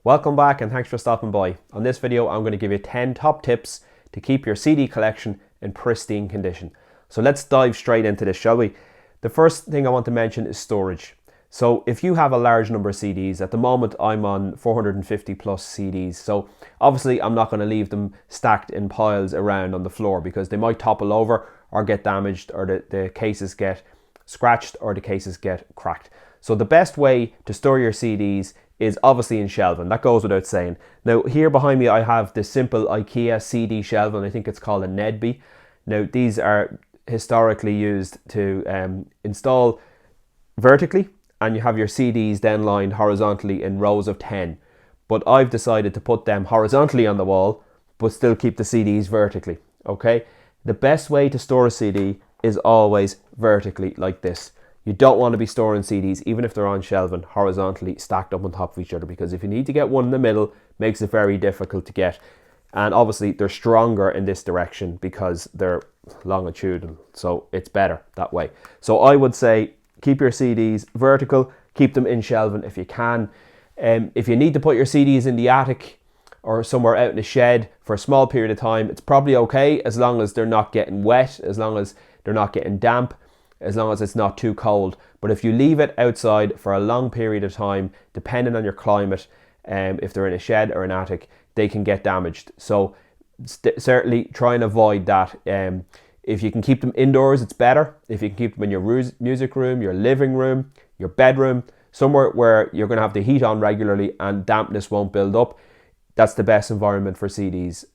Welcome back and thanks for stopping by. On this video I'm going to give you 10 top tips to keep your CD collection in pristine condition. So let's dive straight into this, shall we? The first thing I want to mention is storage. So if you have a large number of CDs, at the moment I'm on 450 plus CDs, so obviously I'm not going to leave them stacked in piles around on the floor because they might topple over or get damaged, or the cases get scratched or the cases get cracked. So the best way to store your CDs is obviously in shelving. That goes without saying. Now here behind me I have the simple IKEA CD shelving. I think it's called a Nedby. Now these are historically used to install vertically, and you have your CDs then lined horizontally in rows of 10. But I've decided to put them horizontally on the wall but still keep the CDs vertically. Okay, the best way to store a CD is always vertically like this. You don't want to be storing CDs, even if they're on shelving, horizontally stacked up on top of each other, because if you need to get one in the middle, it makes it very difficult to get. And obviously they're stronger in this direction because they're longitudinal, so it's better that way. So I would say keep your CDs vertical, keep them in shelving if you can. If you need to put your CDs in the attic or somewhere out in a shed for a small period of time, it's probably okay, as long as they're not getting wet, as long as they're not getting damp, as long as it's not too cold. But if you leave it outside for a long period of time, depending on your climate, if they're in a shed or an attic, they can get damaged. So certainly try and avoid that. If you can keep them indoors, it's better. If you can keep them in your music room, your living room, your bedroom, somewhere where you're going to have the heat on regularly and dampness won't build up, that's the best environment for CDs.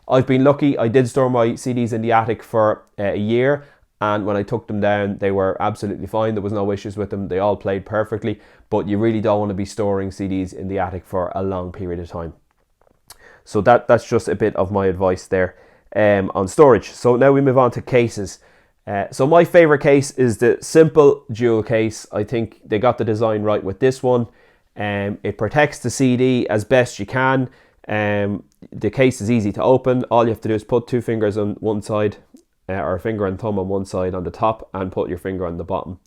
I've been lucky. I did store my CDs in the attic for a year, and when I took them down, they were absolutely fine. There was no issues with them. They all played perfectly, but you really don't want to be storing CDs in the attic for a long period of time. So that's just a bit of my advice there on storage. So now we move on to cases. So my favorite case is the simple dual case. I think they got the design right with this one. It protects the CD as best you can. The case is easy to open. All you have to do is put two fingers on one side, or a finger and thumb on one side on the top, and put your finger on the bottom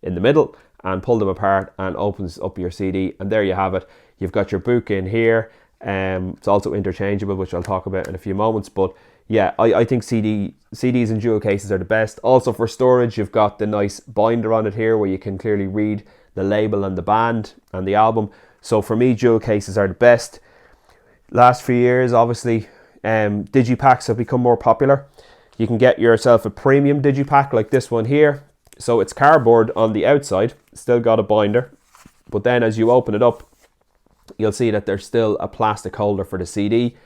in the middle and pull them apart, and opens up your CD, and there you have it. You've got your book in here. It's also interchangeable, which I'll talk about in a few moments, but yeah, I think CDs and dual cases are the best. Also for storage, you've got the nice binder on it here where you can clearly read the label and the band and the album. So for me, dual cases are the best. Last few years, obviously, digipacks have become more popular. You can get yourself a premium digipack like this one here. So it's cardboard on the outside, still got a binder, but then as you open it up, you'll see that there's still a plastic holder for the CD.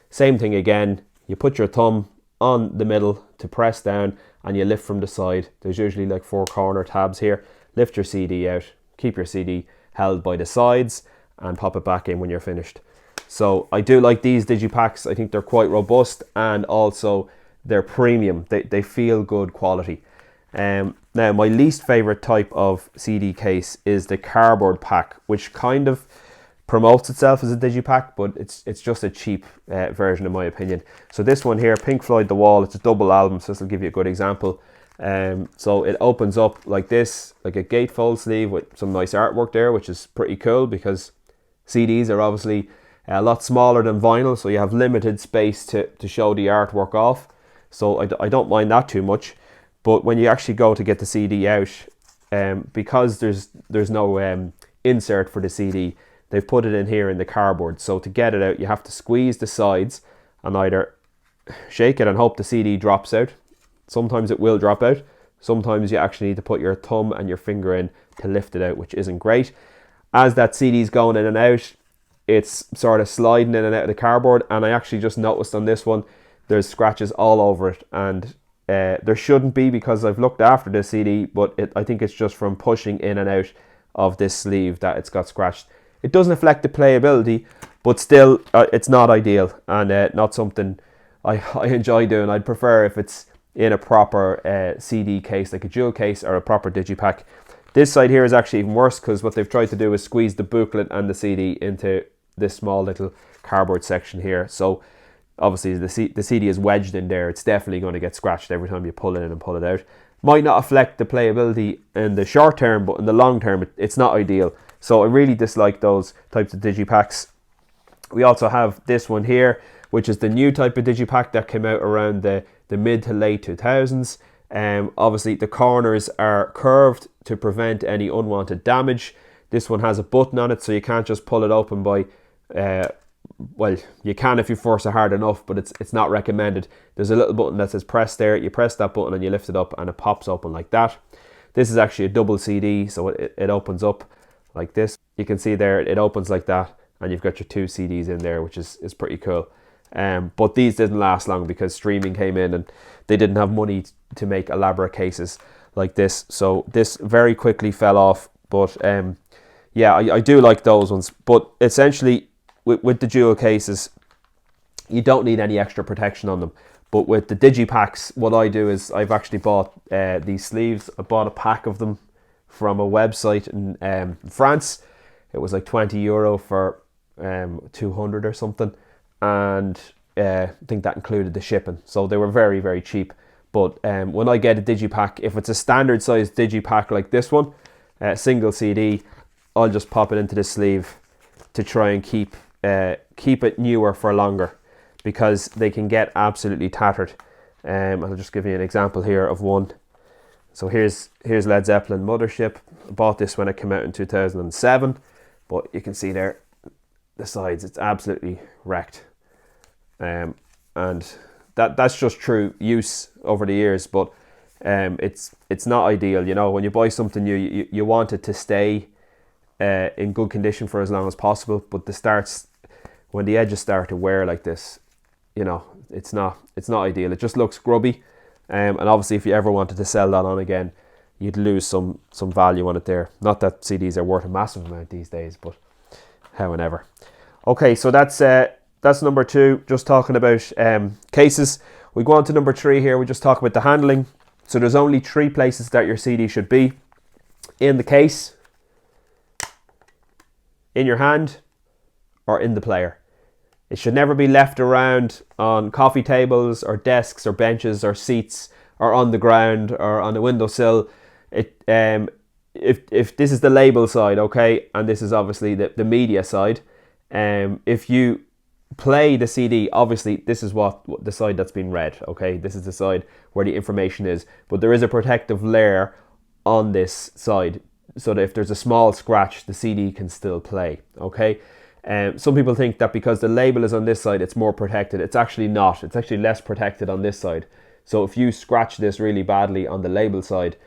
Same thing again, you put your thumb on the middle to press down, and you lift from the side. There's usually like 4 corner tabs here. Lift your CD out, keep your CD held by the sides, and pop it back in when you're finished. So I do like these digipacks. I think they're quite robust, and also they're premium. They feel good quality. Now my least favorite type of CD case is the cardboard pack, which kind of promotes itself as a digipack, but it's just a cheap version in my opinion. So this one here, Pink Floyd The Wall, it's a double album, so this will give you a good example. So it opens up like this, like a gatefold sleeve with some nice artwork there, which is pretty cool because CDs are obviously a lot smaller than vinyl, so you have limited space to show the artwork off. So I don't mind that too much. But when you actually go to get the CD out, because there's no insert for the CD, they've put it in here in the cardboard. So to get it out, you have to squeeze the sides and either shake it and hope the CD drops out. Sometimes it will drop out. Sometimes you actually need to put your thumb and your finger in to lift it out, which isn't great. As that CD's going in and out, it's sort of sliding in and out of the cardboard, and I actually just noticed on this one there's scratches all over it, and there shouldn't be because I've looked after the CD, but I think it's just from pushing in and out of this sleeve that it's got scratched. It doesn't affect the playability, but still it's not ideal, and not something I enjoy doing. I'd prefer if it's in a proper CD case, like a dual case or a proper digipack. This side here is actually even worse because what they've tried to do is squeeze the booklet and the CD into this small little cardboard section here. So obviously the CD is wedged in there. It's definitely going to get scratched every time you pull it in and pull it out. Might not affect the playability in the short term, but in the long term it's not ideal. So I really dislike those types of digipacks. We also have this one here, which is the new type of digipack that came out around the mid to late 2000s. Obviously the corners are curved to prevent any unwanted damage. This one has a button on it, so you can't just pull it open by well, you can if you force it hard enough, but it's not recommended. There's a little button that says press there. You press that button and you lift it up and it pops open like that. This is actually a double CD, so it opens up like this. You can see there it opens like that, and you've got your 2 CDs in there, which is pretty cool. But these didn't last long because streaming came in and they didn't have money to make elaborate cases like this. So this very quickly fell off. But yeah, I do like those ones. But essentially, with the dual cases, you don't need any extra protection on them. But with the digipacks, what I do is I've actually bought these sleeves. I bought a pack of them from a website in France. It was like €20 for 200 or something, and I think that included the shipping, so they were very, very cheap. But when I get a digipack, if it's a standard size digipack like this one, single CD, I'll just pop it into the sleeve to try and keep it newer for longer, because they can get absolutely tattered. I'll just give you an example here of one. So here's Led Zeppelin Mothership. I bought this when it came out in 2007, but you can see there the sides, it's absolutely wrecked. And that's just through use over the years, but it's not ideal. You know, when you buy something new, you want it to stay in good condition for as long as possible, but when the edges start to wear like this, you know, it's not ideal. It just looks grubby, and obviously if you ever wanted to sell that on again, you'd lose some value on it there. Not that CDs are worth a massive amount these days, but however. Okay, so that's number 2, just talking about cases. We go on to number 3 here. We just talk about the handling. So there's only 3 places that your CD should be: in the case, in your hand, or in the player. It should never be left around on coffee tables or desks or benches or seats or on the ground or on a windowsill. If this is the label side, okay, and this is obviously the media side, if you play the CD, obviously this is what the side that's been read, okay, this is the side where the information is, but there is a protective layer on this side so that if there's a small scratch, the CD can still play, okay. Some people think that because the label is on this side, it's more protected. It's actually not. It's actually less protected on this side. So if you scratch this really badly on the label side,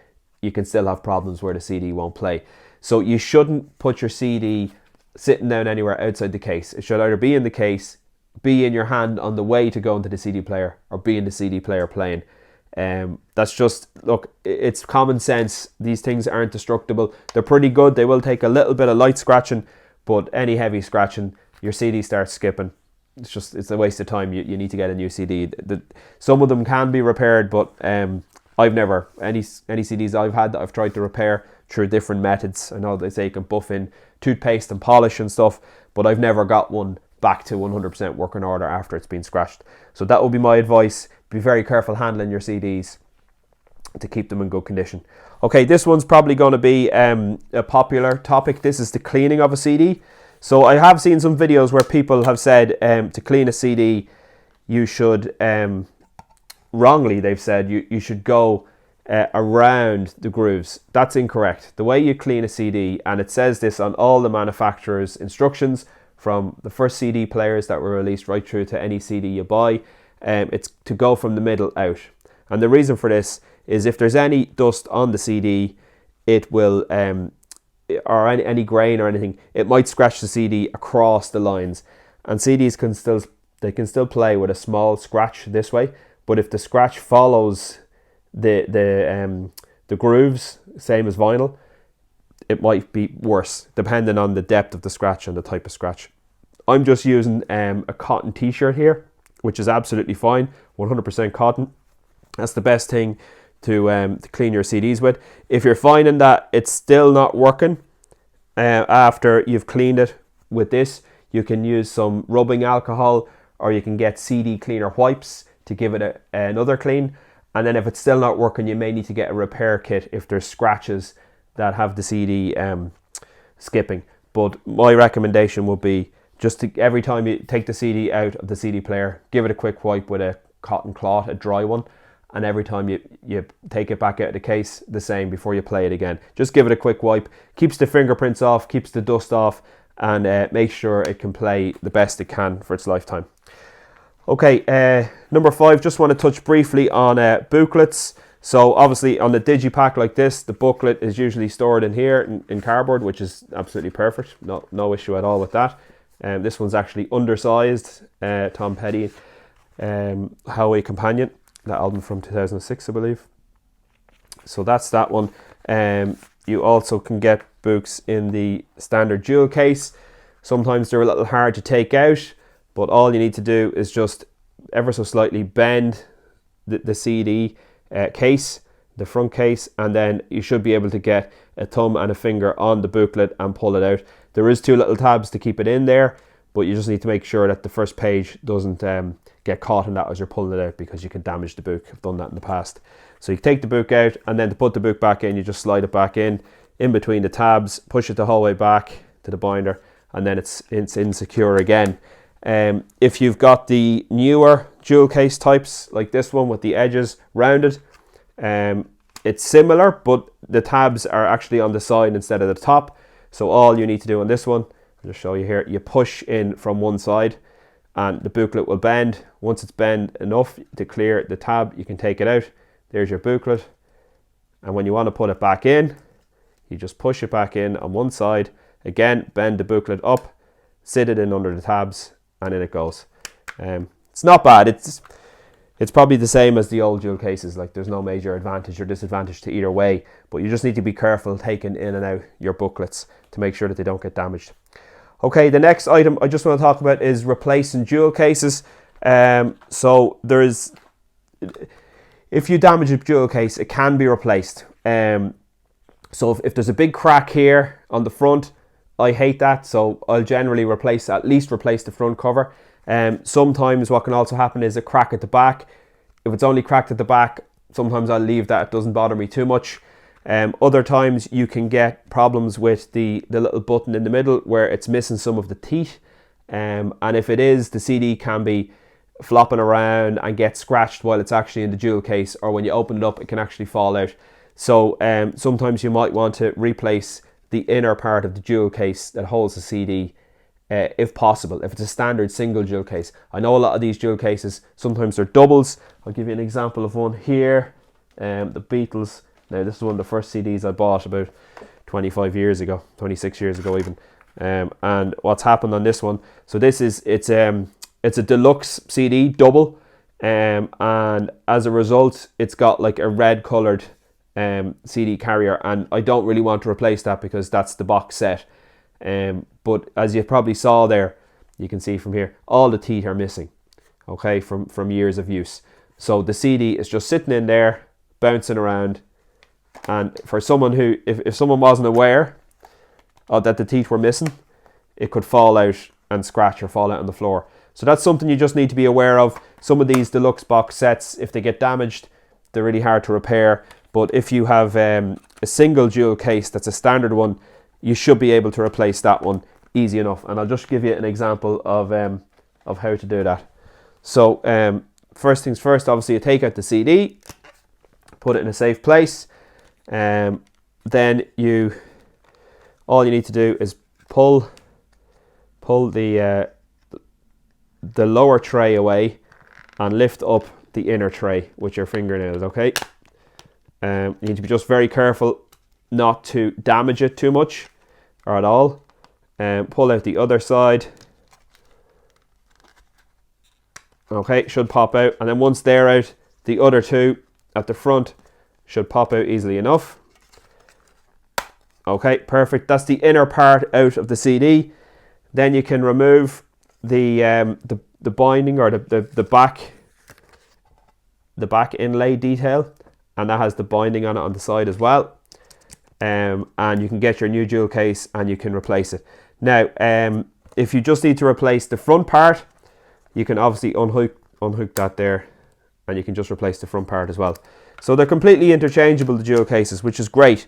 you can still have problems where the CD won't play. So you shouldn't put your CD sitting down anywhere outside the case. It should either be in the case, be in your hand on the way to go into the CD player, or be in the CD player playing. That's just, look, it's common sense. These things aren't destructible. They're pretty good. They will take a little bit of light scratching, but any heavy scratching, your CD starts skipping. It's a waste of time. You need to get a new CD. Some of them can be repaired, but I've never, any CDs I've had that I've tried to repair through different methods. I know they say you can buff in toothpaste and polish and stuff, but I've never got one back to 100% working order after it's been scratched. So that would be my advice. Be very careful handling your CDs to keep them in good condition. Okay, this one's probably going to be a popular topic. This is the cleaning of a CD. So I have seen some videos where people have said to clean a CD, you should, wrongly they've said, you should go around the grooves. That's incorrect. The way you clean a CD, and it says this on all the manufacturers' instructions, from the first CD players that were released right through to any CD you buy, it's to go from the middle out. And the reason for this is if there's any dust on the CD, it will, or any grain or anything, it might scratch the CD across the lines. And CDs can still play with a small scratch this way, but if the scratch follows the grooves, same as vinyl, it might be worse depending on the depth of the scratch and the type of scratch. I'm just using a cotton t-shirt here, which is absolutely fine, 100% cotton. That's the best thing to clean your CDs with. If you're finding that it's still not working after you've cleaned it with this, you can use some rubbing alcohol, or you can get CD cleaner wipes to give it another clean. And then if it's still not working, you may need to get a repair kit if there's scratches that have the CD skipping. But my recommendation would be just to, every time you take the CD out of the CD player, give it a quick wipe with a cotton cloth, a dry one, and every time you take it back out of the case, the same before you play it again. Just give it a quick wipe, keeps the fingerprints off, keeps the dust off, and make sure it can play the best it can for its lifetime. Okay, number 5, just want to touch briefly on booklets. So obviously on the digipack like this, the booklet is usually stored in here in cardboard, which is absolutely perfect. No issue at all with that. This one's actually undersized, Tom Petty, Highway Companion, that album from 2006, I believe. So that's that one. You also can get books in the standard jewel case. Sometimes they're a little hard to take out, but all you need to do is just ever so slightly bend the CD case, the front case, and then you should be able to get a thumb and a finger on the booklet and pull it out. There is 2 little tabs to keep it in there, but you just need to make sure that the first page doesn't get caught in that as you're pulling it out, because you can damage the book. I've done that in the past. So you take the book out, and then to put the book back in, you just slide it back in between the tabs, push it the whole way back to the binder, and then it's insecure again. If you've got the newer jewel case types like this one with the edges rounded, it's similar, but the tabs are actually on the side instead of the top. So all you need to do on this one, I'll just show you here, you push in from one side and the booklet will bend. Once it's bent enough to clear the tab, you can take it out. There's your booklet, and when you want to put it back in, you just push it back in on one side, again bend the booklet up, sit it in under the tabs, and in it goes. It's not bad. It's probably the same as the old jewel cases. Like, there's no major advantage or disadvantage to either way, but you just need to be careful taking in and out your booklets to make sure that they don't get damaged. Okay, the next item I just want to talk about is replacing jewel cases. So there is, if you damage a jewel case, it can be replaced. So if there's a big crack here on the front, I hate that, so I'll generally at least replace the front cover. Sometimes what can also happen is a crack at the back. If it's only cracked at the back, sometimes I'll leave that. It doesn't bother me too much. Other times you can get problems with the little button in the middle where it's missing some of the teeth. And if it is, the CD can be flopping around and get scratched while it's actually in the jewel case, or when you open it up, it can actually fall out. So sometimes you might want to replace the inner part of the jewel case that holds the CD, if possible, if it's a standard single jewel case. I know a lot of these jewel cases, sometimes they're doubles. I'll give you an example of one here. The Beatles. Now, this is one of the first CDs I bought about 25 years ago, 26 years ago even. And what's happened on this one, so it's a deluxe CD, double, and as a result, it's got like a red coloured CD carrier, and I don't really want to replace that because that's the box set. But as you probably saw there, you can see from here, all the teeth are missing, okay, from years of use. So the CD is just sitting in there, bouncing around, and for someone who, if someone wasn't aware that the teeth were missing, it could fall out and scratch or fall out on the floor. So that's something you just need to be aware of. Some of these deluxe box sets, if they get damaged, they're really hard to repair. But if you have a single jewel case that's a standard one, you should be able to replace that one easy enough. And I'll just give you an example of how to do that. So first things first, obviously you take out the CD, put it in a safe place. Then all you need to do is pull the lower tray away and lift up the inner tray with your fingernails, okay? You need to be just very careful not to damage it too much or at all. Pull out the other side. Okay, should pop out. And then once they're out, the other two at the front should pop out easily enough. Okay, perfect. That's the inner part out of the CD. Then you can remove the binding or the back inlay detail, and that has the binding on it on the side as well. And you can get your new jewel case and you can replace it. Now, if you just need to replace the front part, you can obviously unhook that there, and you can just replace the front part as well. So they're completely interchangeable, the jewel cases, which is great.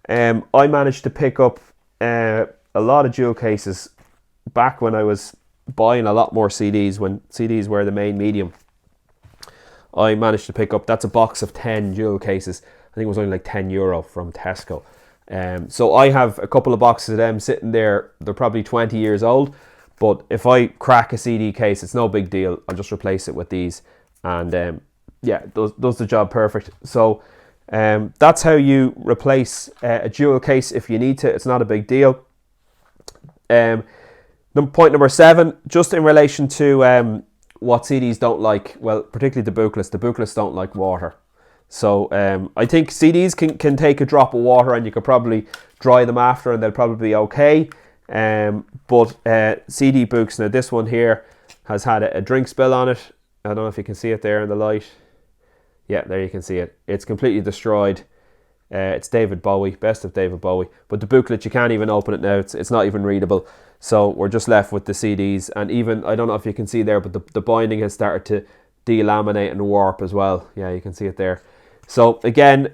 I managed to pick up a lot of jewel cases back when I was buying a lot more CDs when CDs were the main medium. I managed to pick up, that's a box of 10 jewel cases. I think it was only like €10 from Tesco. So I have a couple of boxes of them sitting there. They're probably 20 years old, but if I crack a CD case, it's no big deal. I'll just replace it with these, and yeah, does the job perfect. So that's how you replace a jewel case if you need to. It's not a big deal. Point number 7, just in relation to what CDs don't like, well, particularly the booklets don't like water. So I think CDs can take a drop of water, and you could probably dry them after and they'll probably be okay. But CD books, now this one here has had a drink spill on it. I don't know if you can see it there in the light. Yeah, there you can see it. It's completely destroyed. It's David Bowie, best of David Bowie. But the booklet, you can't even open it now. It's not even readable. So we're just left with the CDs. And even, I don't know if you can see there, but the binding has started to delaminate and warp as well. Yeah, you can see it there. So again,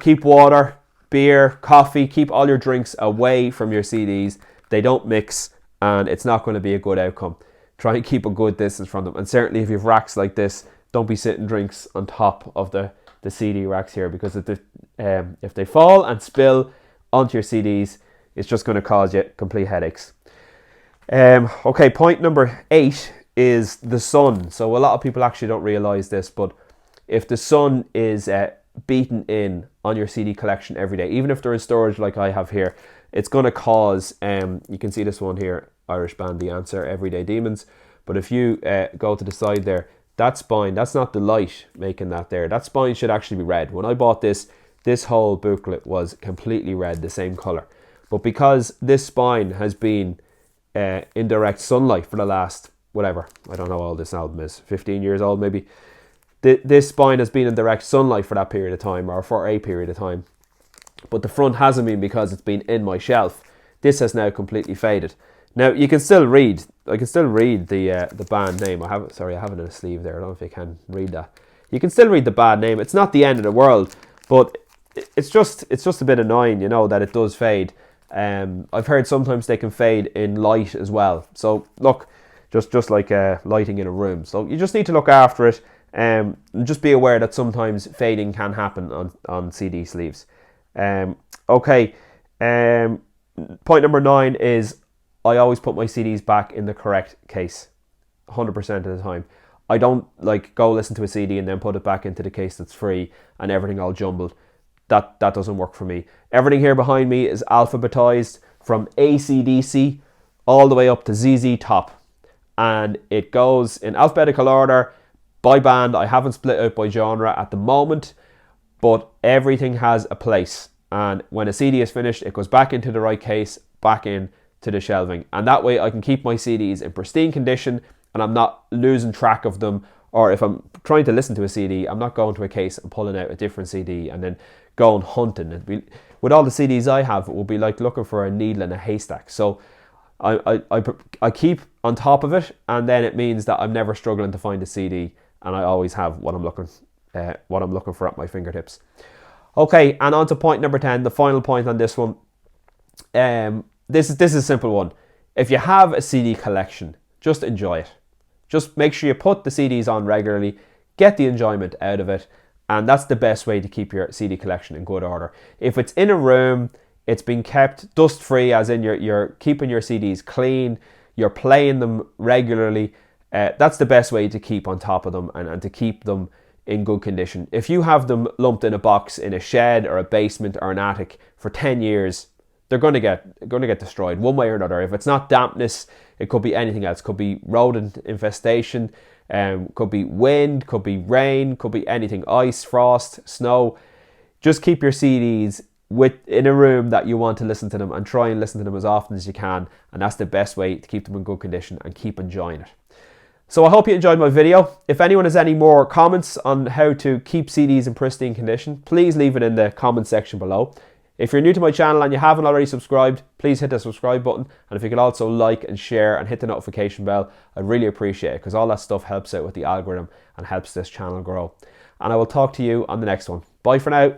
keep water, beer, coffee, keep all your drinks away from your CDs. They don't mix, and it's not going to be a good outcome. Try and keep a good distance from them. And certainly if you have racks like this, don't be sitting drinks on top of the CD racks here, because if they fall and spill onto your CDs, it's just going to cause you complete headaches. Okay, point number 8 is the sun. So a lot of people actually don't realize this, but if the sun is beaten in on your CD collection every day, even if they're in storage like I have here, it's going to cause, you can see this one here, Irish band The Answer, Everyday Demons. But if you go to the side there, that spine, that's not the light making that there. That spine should actually be red. When I bought this whole booklet was completely red, the same color. But because this spine has been in direct sunlight for the last, whatever, I don't know how old this album is, 15 years old maybe. This spine has been in direct sunlight for that period of time, or for a period of time. But the front hasn't been, because it's been in my shelf. This has now completely faded. Now you can still read. I can still read the band name. I have it in a sleeve there. I don't know if you can read that. You can still read the band name. It's not the end of the world, but it's just a bit annoying, you know, that it does fade. I've heard sometimes they can fade in light as well. So look, just like lighting in a room. So you just need to look after it. And just be aware that sometimes fading can happen on CD sleeves. Okay. Point number 9 is I always put my CDs back in the correct case, 100% of the time. I don't like go listen to a CD and then put it back into the case that's free and everything all jumbled. That doesn't work for me. Everything here behind me is alphabetized from AC/DC all the way up to ZZ Top, and it goes in alphabetical order by band. I haven't split out by genre at the moment, but everything has a place. And when a CD is finished, it goes back into the right case, back in to the shelving. And that way I can keep my CDs in pristine condition and I'm not losing track of them. Or if I'm trying to listen to a CD, I'm not going to a case and pulling out a different CD and then going hunting. With all the CDs I have, it will be like looking for a needle in a haystack. So I keep on top of it, and then it means that I'm never struggling to find a CD, and I always have what I'm looking for at my fingertips. Okay, and on to point number 10, the final point on this one. This is a simple one. If you have a CD collection, just enjoy it. Just make sure you put the CDs on regularly, get the enjoyment out of it, and that's the best way to keep your CD collection in good order. If it's in a room, it's been kept dust-free, as in you're keeping your CDs clean, you're playing them regularly, that's the best way to keep on top of them and to keep them in good condition. If you have them lumped in a box in a shed or a basement or an attic for 10 years, they're going to get destroyed one way or another. If it's not dampness, it could be anything else. Could be rodent infestation, could be wind, could be rain, could be anything, ice, frost, snow. Just keep your CDs in a room that you want to listen to them, and try and listen to them as often as you can, and that's the best way to keep them in good condition and keep enjoying it. So I hope you enjoyed my video. If anyone has any more comments on how to keep CDs in pristine condition, please leave it in the comment section below. If you're new to my channel and you haven't already subscribed, please hit the subscribe button, and if you could also like and share and hit the notification bell, I'd really appreciate it, because all that stuff helps out with the algorithm and helps this channel grow. And I will talk to you on the next one. Bye for now.